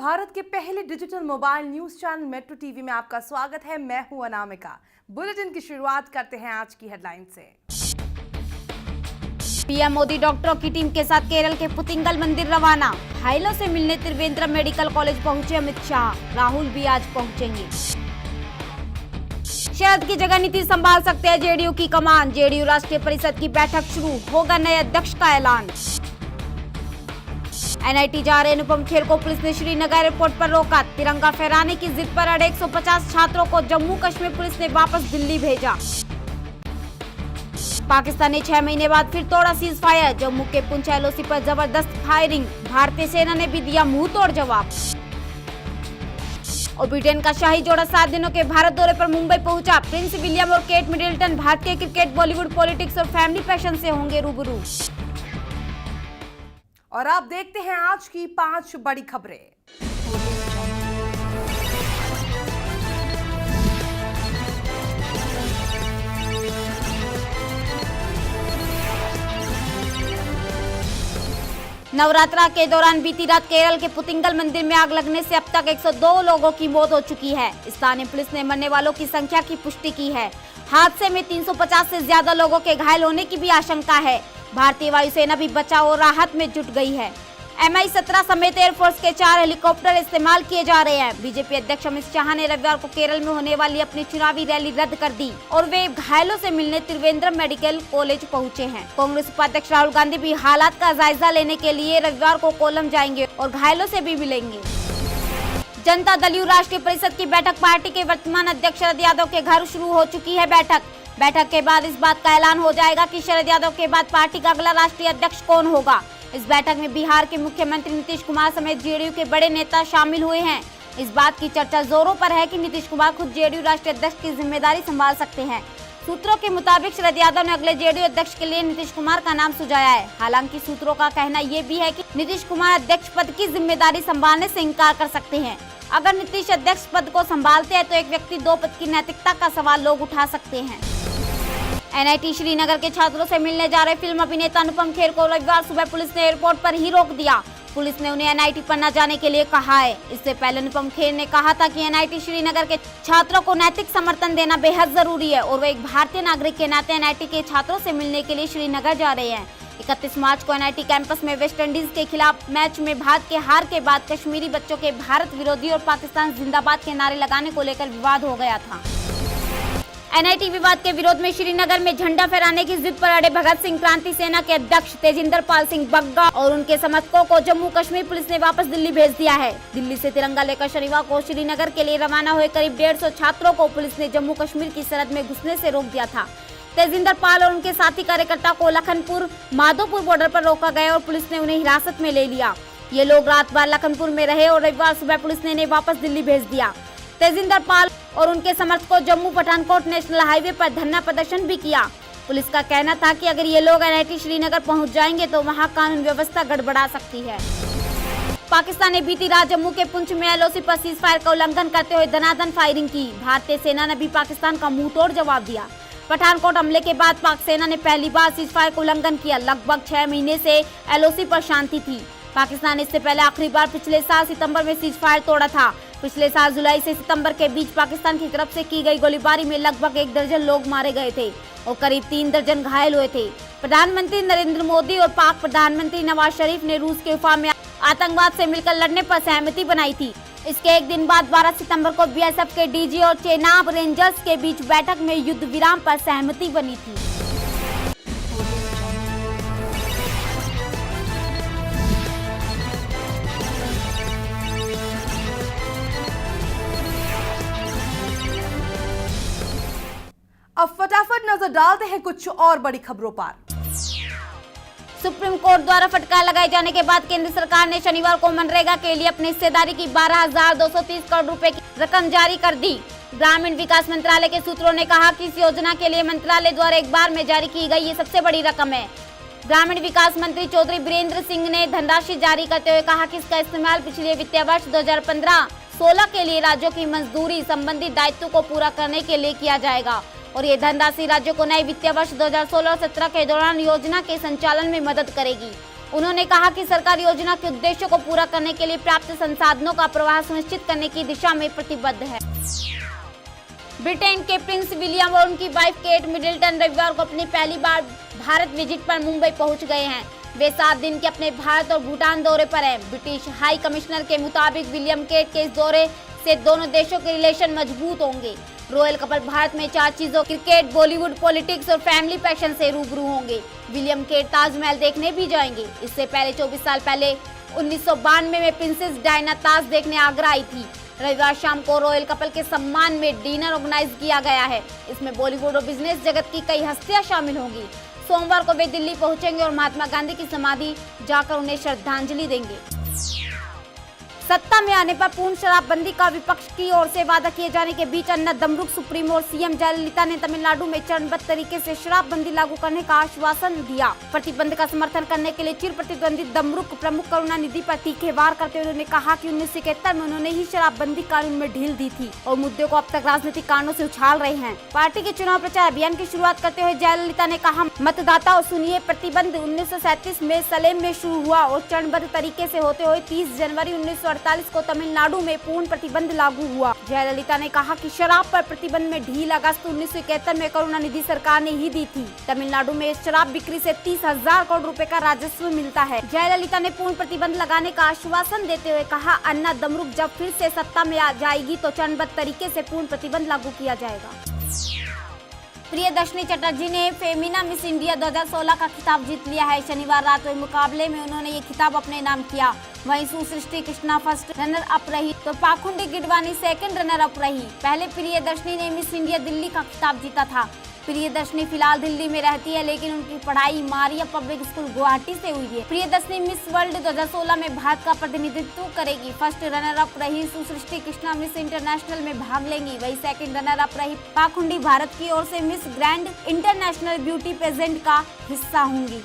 भारत के पहले digital mobile news channel metro TV में आपका स्वागत है। मैं हूं अनामिका। बुलेटिन की शुरुआत करते हैं आज की हेडलाइन से। पीएम मोदी डॉक्टरों की टीम के साथ केरल के पुतिंगल मंदिर रवाना। घायलों से मिलने त्रिवेंद्रम मेडिकल कॉलेज पहुंचे अमित शाह। राहुल भी आज पहुंचेंगे। शरद की जगह नीतीश संभाल सकते हैं जेडीयू की कमान। जेडीयू राष्ट्रीय परिषद की बैठक शुरू, होगा नए अध्यक्ष का ऐलान। एनआईटी जा रहे अनुपम खेर को पुलिस ने श्रीनगर एयरपोर्ट पर रोका। तिरंगा फहराने की जिद पर अड़े 150 छात्रों को जम्मू कश्मीर पुलिस ने वापस दिल्ली भेजा। पाकिस्तान ने 6 महीने बाद फिर तोड़ा सीज फायर। जम्मू के पुंछ एलओसी पर जबरदस्त फायरिंग। भारतीय सेना ने भी दिया मुंह तोड़ जवाब। और ब्रिटेन का शाही जोड़ा 7 दिनों के भारत दौरे पर मुंबई पहुंचा। प्रिंस विलियम और केट मिडल्टन भारतीय क्रिकेट, बॉलीवुड, पॉलिटिक्स और फैमिली पैशन से होंगे रूबरू। और आप देखते हैं आज की 5 बड़ी खबरें। नवरात्रा के दौरान बीती रात केरल के पुतिंगल मंदिर में आग लगने से अब तक 102 लोगों की मौत हो चुकी है। स्थानीय पुलिस ने मरने वालों की संख्या की पुष्टि की है। हादसे में 350 से ज्यादा लोगों के घायल होने की भी आशंका है। भारतीय वायुसेना भी बचाव और राहत में जुट गई है। MI-17 समेत एयरफोर्स के 4 हेलीकॉप्टर इस्तेमाल किए जा रहे हैं। बीजेपी अध्यक्ष अमित शाह ने रविवार को केरल में होने वाली अपनी चुनावी रैली रद्द कर दी और वे घायलों से मिलने त्रिवेंद्रम मेडिकल कॉलेज पहुंचे हैं। कांग्रेस उपाध्यक्ष राहुल गांधी भी हालात का जायजा लेने के लिए रविवार को कोल्लम जाएंगे और घायलों से भी मिलेंगे। जनता दल यू राष्ट्रीय परिषद की बैठक, पार्टी के वर्तमान अध्यक्ष शरद यादव के घर शुरू हो चुकी है। बैठक के बाद इस बात का ऐलान हो जाएगा कि शरद यादव के बाद पार्टी का अगला राष्ट्रीय अध्यक्ष कौन होगा। इस बैठक में बिहार के मुख्यमंत्री नीतीश कुमार समेत जेडीयू के बड़े नेता शामिल हुए हैं। इस बात की चर्चा जोरों पर है कि नीतीश कुमार खुद जेडीयू राष्ट्रीय अध्यक्ष की जिम्मेदारी संभाल सकते हैं। सूत्रों के मुताबिक शरद यादव ने अगले जेडीयू अध्यक्ष के लिए नीतीश कुमार का नाम सुझाया है। हालांकि सूत्रों का कहना ये भी है कि नीतीश कुमार अध्यक्ष पद की जिम्मेदारी संभालने से इंकार कर सकते हैं। अगर नीतीश अध्यक्ष पद को संभालते हैं तो एक व्यक्ति 2 पद की नैतिकता का सवाल लोग उठा सकते हैं। एनआईटी श्रीनगर के छात्रों से मिलने जा रहे फिल्म अभिनेता अनुपम खेर को रविवार सुबह पुलिस ने एयरपोर्ट पर ही रोक दिया। पुलिस ने उन्हें एनआईटी पर न जाने के लिए कहा है। इससे पहले अनुपम खेर ने कहा था कि एनआईटी श्रीनगर के छात्रों को नैतिक समर्थन देना बेहद जरूरी है और वे एक भारतीय नागरिक के नाते एनआईटी के छात्रों से मिलने के लिए श्रीनगर जा रहे हैं। 31 मार्च को एनआईटी कैंपस में वेस्ट इंडीज के खिलाफ मैच में भारत के हार के बाद कश्मीरी बच्चों के भारत विरोधी और पाकिस्तान जिंदाबाद के नारे लगाने को लेकर विवाद हो गया था। एनआईटी विवाद के विरोध में श्रीनगर में झंडा फहराने की जिद पर अड़े भगत सिंह क्रांति सेना के अध्यक्ष तेजिंदर पाल सिंह बग्गा और उनके समर्थकों को जम्मू कश्मीर पुलिस ने वापस दिल्ली भेज दिया है। दिल्ली से तिरंगा लेकर शनिवार को श्रीनगर के लिए रवाना हुए करीब 150 छात्रों को पुलिस ने जम्मू कश्मीर की सरहद में घुसने से रोक दिया था। तेजिंदर पाल और उनके साथी कार्यकर्ता को लखनपुर माधोपुर बॉर्डर पर रोका गया और पुलिस ने उन्हें हिरासत में ले लिया। ये लोग रात भर लखनपुर में रहे और रविवार सुबह पुलिस ने इन्हें वापस दिल्ली भेज दिया। तेजिंदर पाल और उनके समर्थकों जम्मू पठानकोट नेशनल हाईवे पर धरना प्रदर्शन भी किया। पुलिस का कहना था कि अगर ये लोग एनआईटी श्रीनगर पहुंच जाएंगे तो वहां कानून व्यवस्था गड़बड़ा सकती है। पाकिस्तान ने बीती रात जम्मू के पुंछ में एलओसी पर सीज फायर का उल्लंघन करते हुए धनाधन फायरिंग की। भारतीय सेना ने भी पाकिस्तान का मुंह तोड़ जवाब दिया। पठानकोट हमले के बाद पाक सेना ने पहली बार सीज फायर का उल्लंघन किया। लगभग 6 महीने से एलओसी पर शांति थी। पाकिस्तान ने इससे पहले आखिरी बार पिछले साल सितंबर में सीज फायर तोड़ा था। पिछले साल जुलाई से सितंबर के बीच पाकिस्तान की तरफ से की गई गोलीबारी में लगभग 1 दर्जन लोग मारे गए थे और करीब 3 दर्जन घायल हुए थे। प्रधानमंत्री नरेंद्र मोदी और पाक प्रधानमंत्री नवाज शरीफ ने रूस के उफा में आतंकवाद से मिलकर लड़ने पर सहमति बनाई थी। इसके एक दिन बाद 12 सितंबर को बीएसएफ के डीजी और चेनाब रेंजर्स के बीच बैठक में युद्ध विराम पर सहमति बनी थी। अब फटाफट नजर डालते हैं कुछ और बड़ी खबरों पर। सुप्रीम कोर्ट द्वारा फटकार लगाए जाने के बाद केंद्र सरकार ने शनिवार को मनरेगा के लिए अपनी हिस्सेदारी की 12,230 करोड़ रुपए की रकम जारी कर दी। ग्रामीण विकास मंत्रालय के सूत्रों ने कहा कि इस योजना के लिए मंत्रालय द्वारा एक बार में जारी की गई ये सबसे बड़ी रकम है। ग्रामीण विकास मंत्री चौधरी बीरेंद्र सिंह ने धनराशि जारी करते हुए कहा कि इसका इस्तेमाल पिछले वित्तीय वर्ष 2015-16 के लिए राज्यों की मजदूरी संबंधी दायित्व को पूरा करने के लिए किया जाएगा और ये धनराशि राज्यों को नए वित्तीय वर्ष 2016 और 17 के दौरान योजना के संचालन में मदद करेगी। उन्होंने कहा कि सरकार योजना के उद्देश्यों को पूरा करने के लिए प्राप्त संसाधनों का प्रवाह सुनिश्चित करने की दिशा में प्रतिबद्ध है। ब्रिटेन के प्रिंस विलियम और उनकी वाइफ केट मिडलटन रविवार को अपनी पहली बार भारत विजिट पर मुंबई पहुंच गए हैं। वे 7 दिन के अपने भारत और भूटान दौरे पर हैं। ब्रिटिश हाई कमिश्नर के मुताबिक विलियम केट के इस दौरे से दोनों देशों के रिलेशन मजबूत होंगे। रॉयल कपल भारत में 4 चीजों क्रिकेट, बॉलीवुड, पॉलिटिक्स और फैमिली पैशन से रूबरू होंगे। विलियम केट ताजमहल देखने भी जाएंगे। इससे पहले 24 साल पहले 1992 में प्रिंसेस डायना ताज देखने आगरा आई थी। रविवार शाम को रॉयल कपल के सम्मान में डिनर ऑर्गेनाइज किया गया है। इसमें बॉलीवुड और बिजनेस जगत की कई हस्तियां शामिल होंगी। सोमवार को वे दिल्ली पहुंचेंगे और महात्मा गांधी की समाधि जाकर उन्हें श्रद्धांजलि देंगे। सत्ता में आने पर पूर्ण शराबबंदी का विपक्ष की ओर से वादा किए जाने के बीच अन्ना द्रमुक सुप्रीमो और सीएम जयललिता ने तमिलनाडु में चरणबद्ध तरीके से शराबबंदी लागू करने का आश्वासन दिया। प्रतिबंध का समर्थन करने के लिए चिर प्रतिद्वंदी द्रमुक प्रमुख करुणानिधि पर तीखे वार करते हुए उन्होंने कहा कि 1971 में उन्होंने ही शराबबंदी कानून में ढील दी थी और मुद्दे को अब तक राजनीतिक कारणों से उछाल रहे हैं। पार्टी के चुनाव प्रचार अभियान की शुरुआत करते हुए जयललिता ने कहा, मतदाताओं सुनिए, प्रतिबंध 1937 में सलेम में शुरू हुआ और चरणबद्ध तरीके से होते हुए 30 जनवरी 1948 को तमिलनाडु में पूर्ण प्रतिबंध लागू हुआ। जयललिता ने कहा कि शराब पर प्रतिबंध में ढील अगस्त 1971 में करुणानिधि सरकार ने ही दी थी। तमिलनाडु में शराब बिक्री से 30,000 करोड़ रुपए का राजस्व मिलता है। जयललिता ने पूर्ण प्रतिबंध लगाने का आश्वासन देते हुए कहा, अन्ना द्रमुक जब फिर से सत्ता में आ जाएगी तो चरणबद्ध तरीके से पूर्ण प्रतिबंध लागू किया जाएगा। प्रियदर्शनी चटर्जी ने फेमिना मिस इंडिया 2016 का खिताब जीत लिया है। शनिवार रात हुए मुकाबले में उन्होंने ये खिताब अपने नाम किया। वहीं सुसृष्टि कृष्णा फर्स्ट रनर अप रही तो पाखुंडी गिडवानी सेकंड रनर अप रही। पहले प्रियदर्शनी ने मिस इंडिया दिल्ली का खिताब जीता था। प्रियदर्शनी फिलहाल दिल्ली में रहती है, लेकिन उनकी पढ़ाई मारिया पब्लिक स्कूल गुवाहाटी से हुई है। प्रियदर्शनी मिस वर्ल्ड 2016 में भारत का प्रतिनिधित्व करेगी। फर्स्ट रनर अप रही सुसृष्टि कृष्णा मिस इंटरनेशनल में भाग लेंगी। वही सेकंड रनर अप रही पाखुंडी भारत की ओर से miss grand international beauty pageant का हिस्सा होंगी।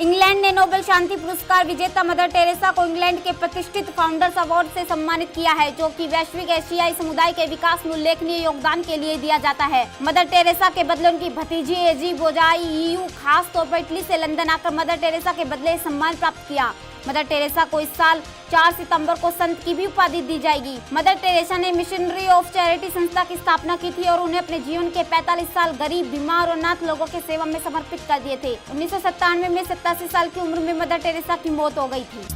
इंग्लैंड ने नोबेल शांति पुरस्कार विजेता मदर टेरेसा को इंग्लैंड के प्रतिष्ठित फाउंडर्स अवार्ड से सम्मानित किया है, जो कि वैश्विक एशियाई समुदाय के विकास में उल्लेखनीय योगदान के लिए दिया जाता है। मदर टेरेसा के बदले उनकी भतीजी एजी बोजाई ईयू खास तौर पर इटली से लंदन आकर मदर टेरेसा के बदले सम्मान प्राप्त किया। मदर टेरेसा को इस साल 4 सितंबर को संत की भी उपाधि दी जाएगी। मदर टेरेसा ने मिशनरी ऑफ चैरिटी संस्था की स्थापना की थी और उन्हें अपने जीवन के 45 साल गरीब, बीमार और अनाथ लोगों के सेवा में समर्पित कर दिए थे। 1997 में 87 साल की उम्र में मदर टेरेसा की मौत हो गई थी।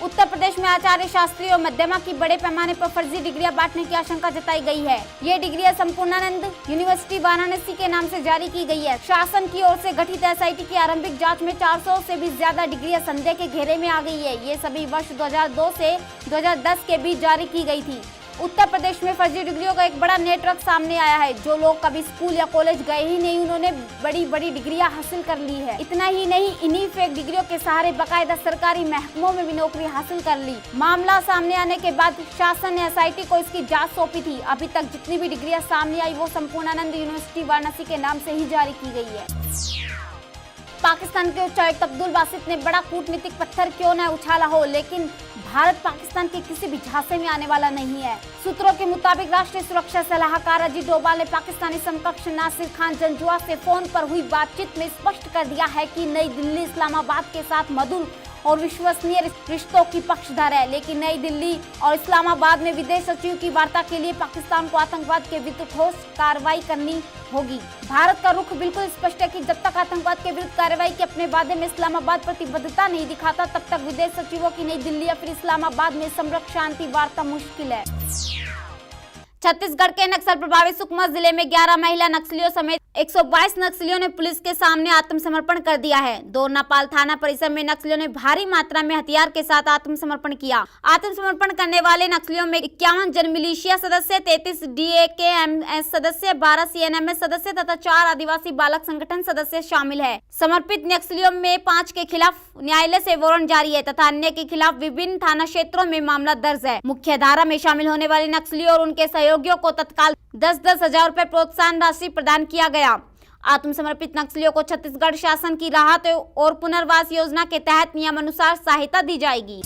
उत्तर प्रदेश में आचार्य शास्त्री और मध्यमा की बड़े पैमाने पर फर्जी डिग्रियां बांटने की आशंका जताई गई है। ये डिग्रियां संपूर्णानंद यूनिवर्सिटी वाराणसी के नाम से जारी की गई है। शासन की ओर से गठित एसआईटी की आरंभिक जांच में 400 से भी ज्यादा डिग्रियां संदेह के घेरे में आ गई है। ये सभी वर्ष 2002 से 2010 के बीच जारी की गई थी। उत्तर प्रदेश में फर्जी डिग्रियों का एक बड़ा नेटवर्क सामने आया है। जो लोग कभी स्कूल या कॉलेज गए ही नहीं, उन्होंने बड़ी बड़ी डिग्रियां हासिल कर ली है। इतना ही नहीं, इन्हीं फेक डिग्रियों के सहारे बाकायदा सरकारी महकमों में भी नौकरी हासिल कर ली। मामला सामने आने के बाद शासन ने एसआईटी को इसकी जांच सौंपी थी। अभी तक जितनी भी डिग्रियां सामने आई वो संपूर्णानंद यूनिवर्सिटी वाराणसी के नाम से ही जारी की गई है। पाकिस्तान के उच्चायुक्त अब्दुल बासित ने बड़ा कूटनीतिक पत्थर क्यों न उछाला हो, लेकिन भारत पाकिस्तान के किसी भी झांसे में आने वाला नहीं है। सूत्रों के मुताबिक राष्ट्रीय सुरक्षा सलाहकार अजीत डोभाल ने पाकिस्तानी समकक्ष नासिर खान जंजुआ से फोन पर हुई बातचीत में स्पष्ट कर दिया है कि नई दिल्ली इस्लामाबाद के साथ मधुर और विश्वसनीय रिश्तों की पक्षधर है, लेकिन नई दिल्ली और इस्लामाबाद में विदेश सचिव की वार्ता के लिए पाकिस्तान को आतंकवाद के विरुद्ध ठोस कार्रवाई करनी होगी। भारत का रुख बिल्कुल स्पष्ट है कि जब तक आतंकवाद के विरुद्ध कार्रवाई के अपने वादे में इस्लामाबाद प्रतिबद्धता नहीं दिखाता, तब तक विदेश सचिवों की नई दिल्ली या फिर इस्लामाबाद में समग्र शांति वार्ता मुश्किल है। छत्तीसगढ़ के नक्सल प्रभावित सुकमा जिले में 11 महिला नक्सलियों समेत 122 नक्सलियों ने पुलिस के सामने आत्मसमर्पण कर दिया है। दोरनापाल थाना परिसर में नक्सलियों ने भारी मात्रा में हथियार के साथ आत्मसमर्पण किया। आत्मसमर्पण करने वाले नक्सलियों में 51 जनमिलिशिया सदस्य, 33 DAKMS सदस्य, 12 CNMS सदस्य तथा 4 आदिवासी बालक संगठन सदस्य शामिल है। समर्पित नक्सलियों में 5 के खिलाफ न्यायालय से वारंट जारी है तथा अन्य के खिलाफ विभिन्न थाना क्षेत्रों में मामला दर्ज है। मुख्य धारा में शामिल होने वाले नक्सलियों और उनके सहयोगियों को तत्काल 10-10 हजार रुपए प्रोत्साहन राशि प्रदान किया गया। आत्मसमर्पित नक्सलियों को छत्तीसगढ़ शासन की राहत और पुनर्वास योजना के तहत नियमानुसार सहायता दी जाएगी।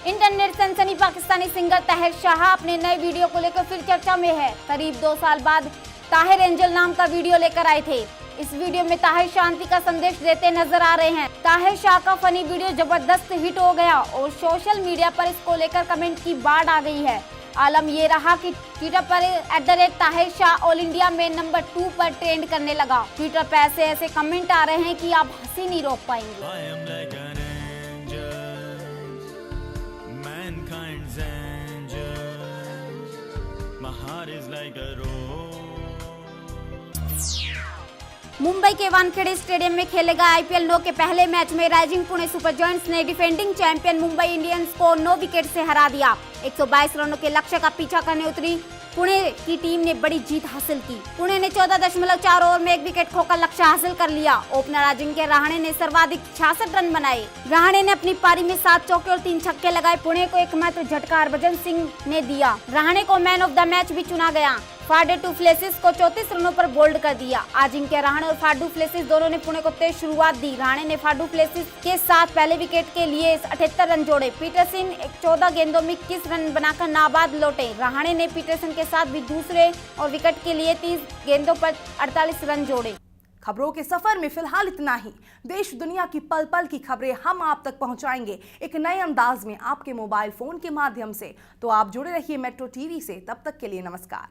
इंटरनेट सनसनी पाकिस्तानी सिंगर ताहिर शाह अपने नए वीडियो को लेकर फिर चर्चा में है। करीब 2 साल बाद ताहिर एंजल नाम का वीडियो लेकर आए थे। इस वीडियो में ताहिर शांति का संदेश देते नजर आ रहे हैं। ताहिर शाह का फनी वीडियो जबरदस्त हिट हो गया और सोशल मीडिया पर इसको लेकर कमेंट की बाढ़ आ गई है। आलम ये रहा कि ट्विटर पर @ताहिर शाह ऑल इंडिया में नंबर 2 पर ट्रेंड करने लगा। ट्विटर पर ऐसे कमेंट आ रहे हैं कि आप हंसी नहीं रोक पाएंगे। मुंबई के वानखेड़े स्टेडियम में खेले गए IPL 9 के पहले मैच में राइजिंग पुणे सुपर जायंट्स ने डिफेंडिंग चैंपियन मुंबई इंडियंस को 9 विकेट से हरा दिया। 122 रनों के लक्ष्य का पीछा करने उतरी पुणे की टीम ने बड़ी जीत हासिल की। पुणे ने 14.4 ओवर में 1 विकेट खोकर लक्ष्य हासिल कर लिया। ओपनर अजिंक्य रहाणे ने सर्वाधिक 66 रन बनाए। रहाणे ने अपनी पारी में 7 चौके और 3 छक्के लगाए। पुणे को एकमात्र झटका हरभजन सिंह ने दिया। रहाणे को मैन ऑफ द मैच भी चुना गया। फाडू प्लेसिस को 34 रनों पर बोल्ड कर दिया। अजिंक्य रहाणे और फाडू प्लेसिस दोनों ने पुणे को तेज शुरुआत दी। रहाणे ने फाडू प्लेसिस के साथ पहले विकेट के लिए 78 रन जोड़े। पीटरसन 14 गेंदों में 21 रन बनाकर नाबाद लौटे। रहाणे ने पीटरसन के साथ भी दूसरे और विकेट के लिए 30 गेंदों पर 48 रन जोड़े। खबरों के सफर में फिलहाल इतना ही। देश दुनिया की पल पल की खबरें हम आप तक पहुंचाएंगे एक नए अंदाज में आपके मोबाइल फोन के माध्यम से। तो आप जुड़े रहिए मेट्रो टीवी से। तब तक के लिए नमस्कार।